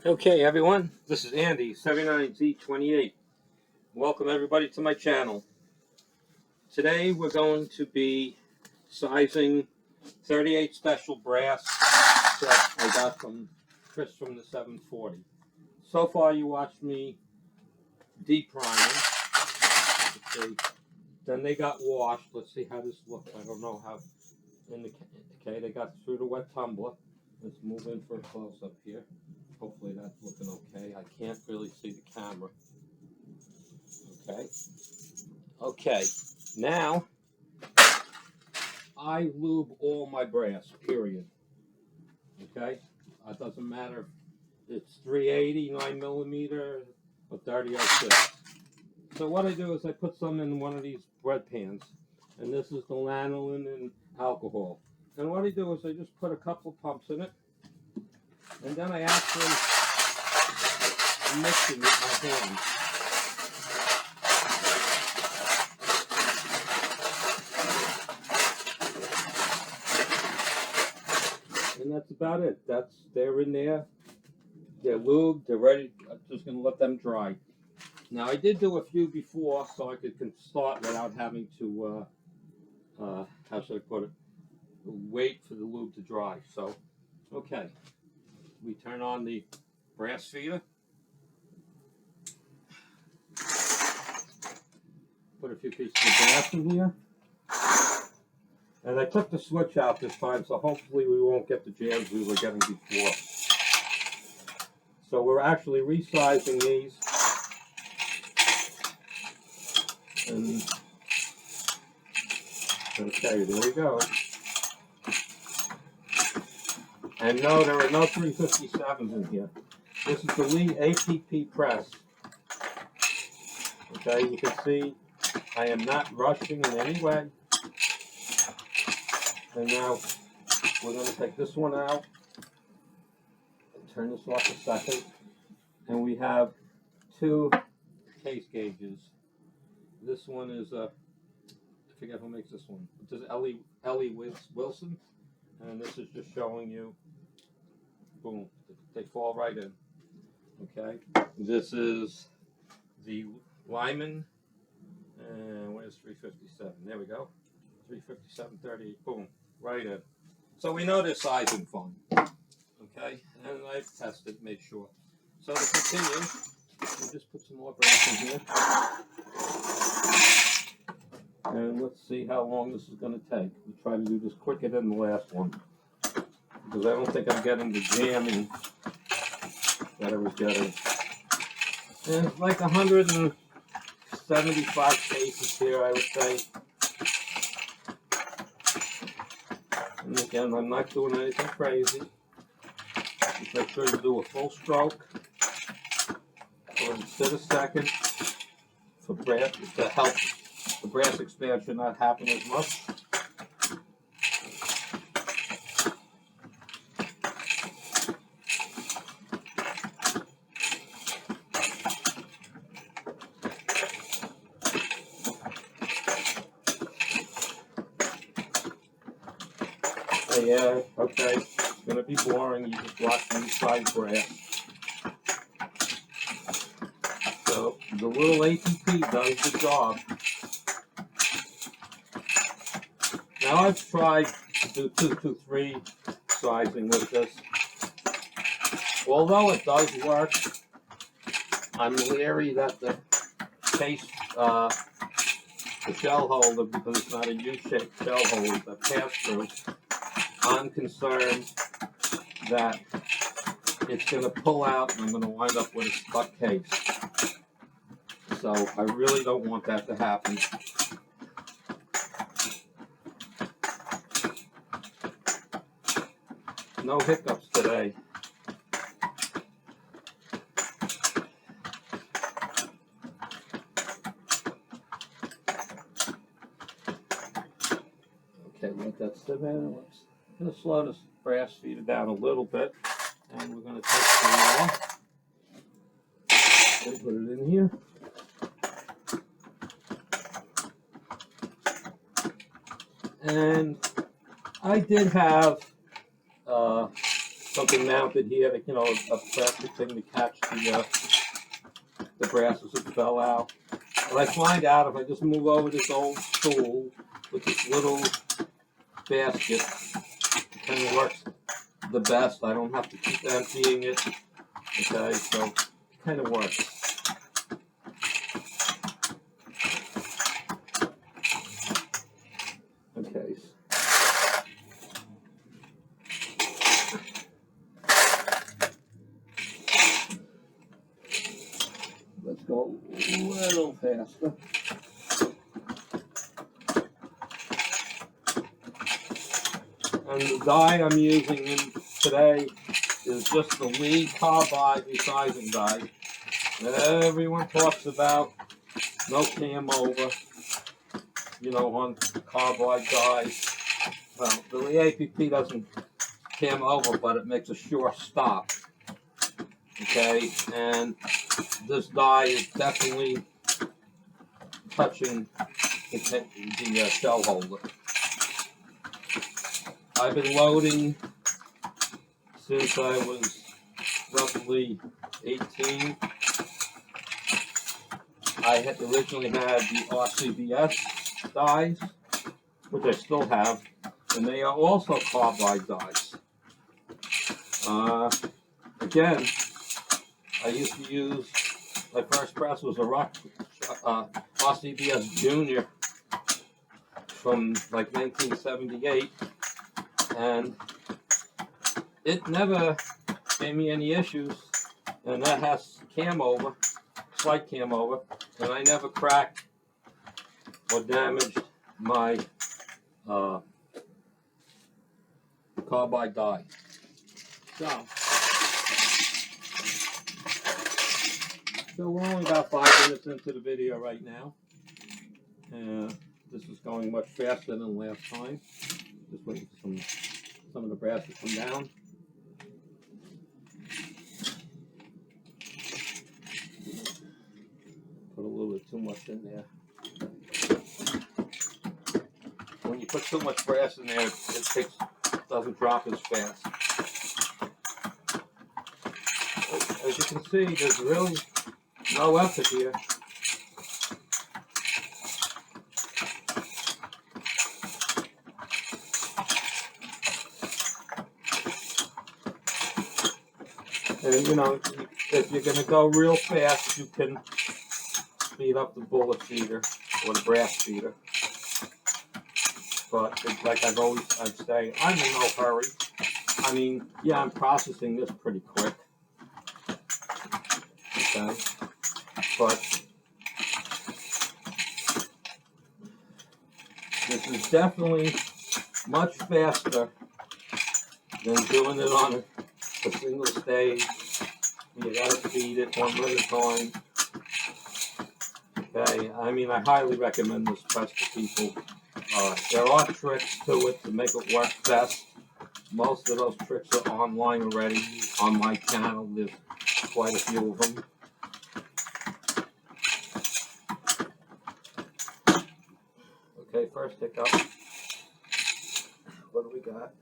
Okay, everyone, this is Andy, 79Z28. Welcome, everybody, to my channel. Today, we're going to be sizing 38 special brass that I got from Chris from the 740. So far, you watched me de-priming. Let's see. Then they got washed. Let's see how this looks. I don't know how. Okay, they got through the wet tumbler. Let's move in for a close-up here. Hopefully that's looking okay. I can't really see the camera. Okay, now I lube all my brass, period. Okay, it doesn't matter if it's 380, 9mm, or 3006. So what I do is I put some in one of these bread pans, and this is the lanolin and alcohol. And what I do is I just put a couple of pumps in it, and then I actually mix it with my hands. And that's about it. They're in there. They're lubed. They're ready. I'm just going to let them dry. Now, I did do a few before, so I can start without having to, how should I put it, wait for the lube to dry. So, okay. We turn on the brass feeder. Put a few pieces of brass in here. And I took the switch out this time, so hopefully we won't get the jams we were getting before. So we're actually resizing these. And okay, there we go. And no, there are no 357s in here. This is the Lee APP press. Okay, you can see I am not rushing in any way. And now we're going to take this one out and turn this off a second. And we have two case gauges. This one is, I forget who makes this one. This is Ellie Wilson. And this is just showing you, boom, they fall right in. Okay, this is the Lyman, and where's 357? There we go, 357.38, boom, right in. So we know this sizing fun, okay, and I've tested, made sure. So to continue, we'll just put some more brass in here, and let's see how long this is going to take. We'll try to do this quicker than the last one, because I don't think I'm getting the jamming that I was getting. And it's like 175 cases here, I would say. And again, I'm not doing anything crazy. Just make sure you do a full stroke for instead of second for brass to help the brass expansion not happen as much. Yeah, okay, it's going to be boring. You just watch me size brass. So the little ATP does the job. Now I've tried to do 223 sizing with this. Although it does work, I'm leery that the case, the shell holder, because it's not a U-shaped shell holder, the pass-through, I'm concerned that it's going to pull out and I'm going to wind up with a stuck case. So I really don't want that to happen. No hiccups today. Okay, let that sit in. I'm going to slow this brass feeder down a little bit, and we're going to take some more. We'll put it in here. And I did have something mounted here, to, a plastic thing to catch the brasses that fell out. But I find out if I just move over this old stool with this little basket, it kind of works the best. I don't have to keep emptying it. Okay, so it kind of works. Okay. Let's go a little faster. And the dye I'm using today is just the Lee Carbide resizing dye. Everyone talks about no cam over, on carbide dyes. Well, the Lee APP doesn't cam over, but it makes a sure stop. Okay, and this dye is definitely touching the shell holder. I've been loading since I was roughly 18. I had originally had the RCBS dyes, which I still have, and they are also carbide dyes. Again, I used to use, my first press was a RCBS Junior from like 1978, and it never gave me any issues, and that has cam over, slight cam over, and I never cracked or damaged my carbide dye. So we're only about 5 minutes into the video right now. This is going much faster than last time. Just waiting for some of the brass to come down. Put a little bit too much in there. When you put too much brass in there, it doesn't drop as fast. As you can see, there's really no effort here. And if you're going to go real fast, you can speed up the bullet feeder or the brass feeder. But like I'd say, I'm in no hurry. I mean, yeah, I'm processing this pretty quick. Okay, but this is definitely much faster than doing it on a single stage. You gotta feed it one at a time. Okay, I mean, I highly recommend this press to people. There are tricks to it to make it work best. Most of those tricks are online already on my channel. There's quite a few of them. Okay, first hiccup. What do we got?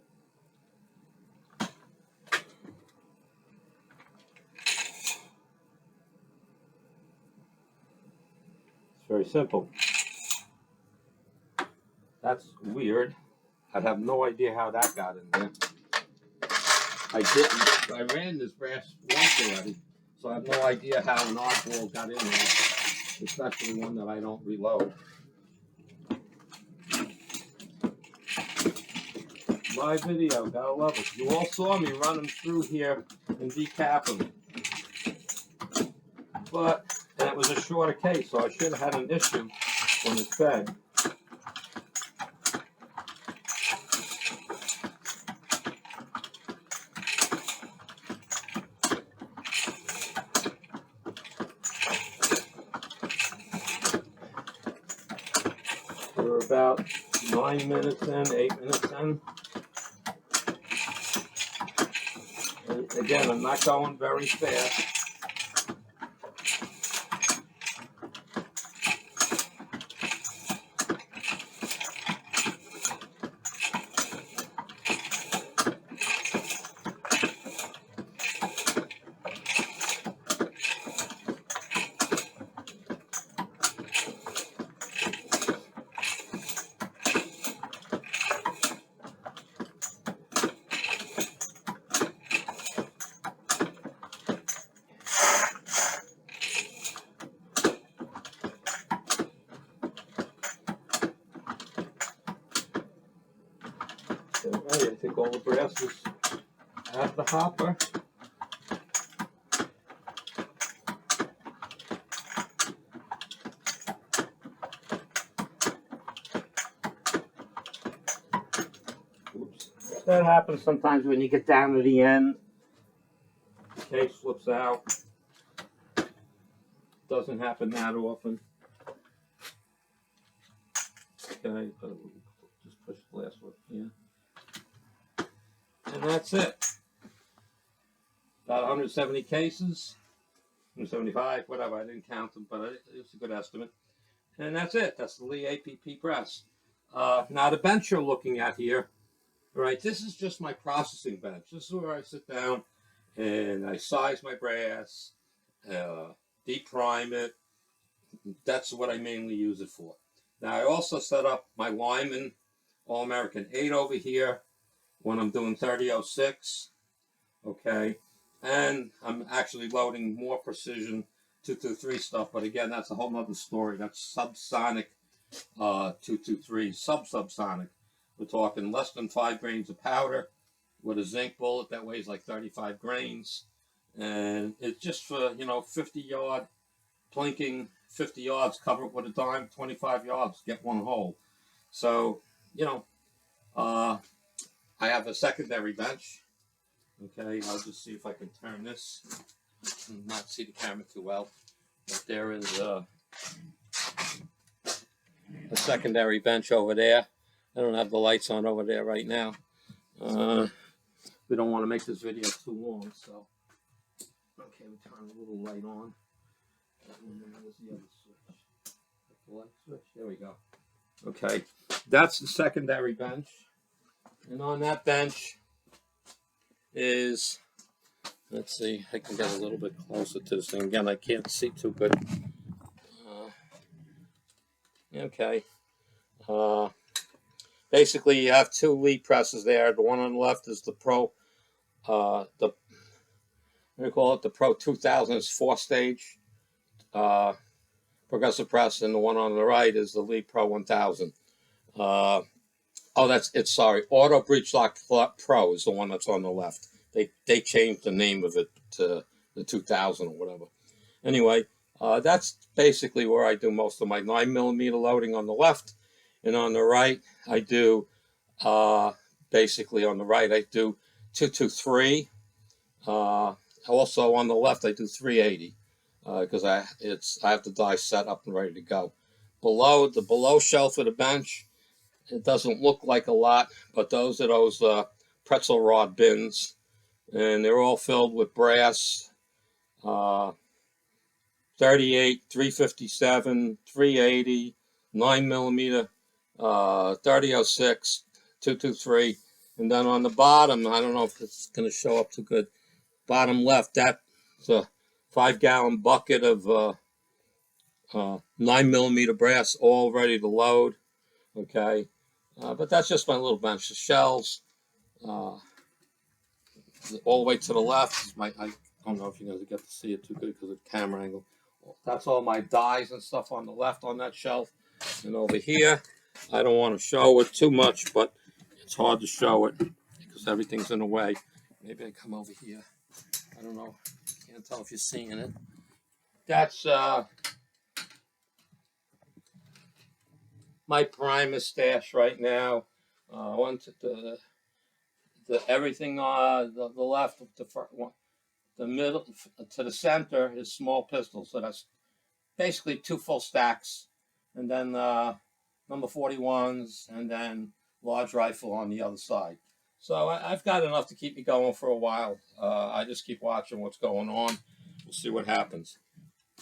It's very simple. That's weird. I have no idea how that got in there. I ran this brass once already, so I have no idea how an oddball got in there, especially one that I don't reload. My video, gotta love it. You all saw me run them through here and decap them. And it was a shorter case, so I should have had an issue when it fed. We're about 9 minutes in, 8 minutes in. And again, I'm not going very fast. Alright, I think all the brass is at the hopper. Oops. That happens sometimes when you get down to the end. The case slips out. Doesn't happen that often. Okay, just push the last one here. And that's it. About 170 cases, 175, whatever, I didn't count them, but it's a good estimate. And that's it, that's the Lee APP press. Now the bench you're looking at here, right, this is just my processing bench. This is where I sit down and I size my brass, deprime it. That's what I mainly use it for. Now I also set up my Lyman All-American 8 over here when I'm doing 3006, okay? And I'm actually loading more precision 223 stuff, but again, that's a whole nother story. That's subsonic 223, subsonic. We're talking less than 5 grains of powder with a zinc bullet that weighs like 35 grains. And it's just for, 50-yard plinking, 50 yards, cover it with a dime, 25 yards, get one hole. So, I have a secondary bench. Okay, I'll just see if I can turn this. I cannot see the camera too well, but there is a secondary bench over there. I don't have the lights on over there right now. We don't want to make this video too long, so okay, we turn a little light on. And there's the other switch. The light switch. There we go. Okay, that's the secondary bench, and on that bench is, let's see, I can get a little bit closer to this thing. Again, I can't see too good. Okay. Basically, you have 2 Lee presses there. The one on the left is the Pro, what do you call it? The Pro 2000 is 4-stage progressive press, and the one on the right is the Lee Pro 1000. Sorry, Auto Breech Lock Pro is the one that's on the left. They changed the name of it to the 2000 or whatever. Anyway, that's basically where I do most of my 9mm loading on the left, and on the right I do basically on the right I do 223. Also on the left I do 380 because I have the die set up and ready to go. Below the below shelf of the bench, it doesn't look like a lot, but those are those pretzel rod bins, and they're all filled with brass. 38, 357, 380, 9mm, 3006, 223, and then on the bottom, I don't know if it's going to show up too good. Bottom left, that's a 5-gallon bucket of 9mm brass, all ready to load. Okay, but that's just my little bench. The shells, all the way to the left is I don't know if you're going to get to see it too good because of the camera angle. That's all my dies and stuff on the left on that shelf. And over here, I don't want to show it too much, but it's hard to show it because everything's in the way. Maybe I come over here. I don't know. Can't tell if you're seeing it. That's my primer stash right now. One to the everything on the left of the front one. The middle to the center is small pistols, so that's basically 2 full stacks, and then number 41s, and then large rifle on the other side. So I've got enough to keep me going for a while. I just keep watching what's going on. We'll see what happens.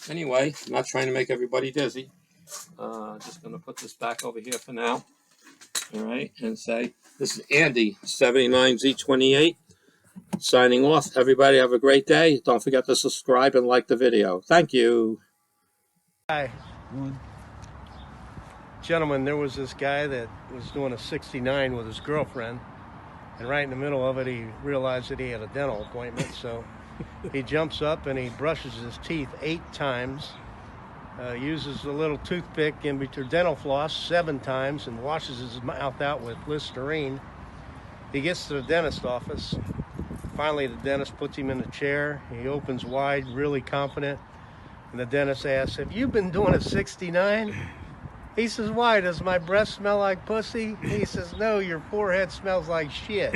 Anyway, I'm not trying to make everybody dizzy. Just going to put this back over here for now. All right, and say, this is Andy, 79Z28. Signing off. Everybody have a great day. Don't forget to subscribe and like the video. Thank you. Hi. Gentlemen, there was this guy that was doing a 69 with his girlfriend, and right in the middle of it he realized that he had a dental appointment, so he jumps up and he brushes his teeth 8 times, uses a little toothpick in between dental floss 7 times, and washes his mouth out with Listerine. He gets to the dentist office. Finally, the dentist puts him in a chair. He opens wide, really confident. And the dentist asks, "Have you been doing a 69? He says, "Why? Does my breath smell like pussy?" He says, "No, your forehead smells like shit."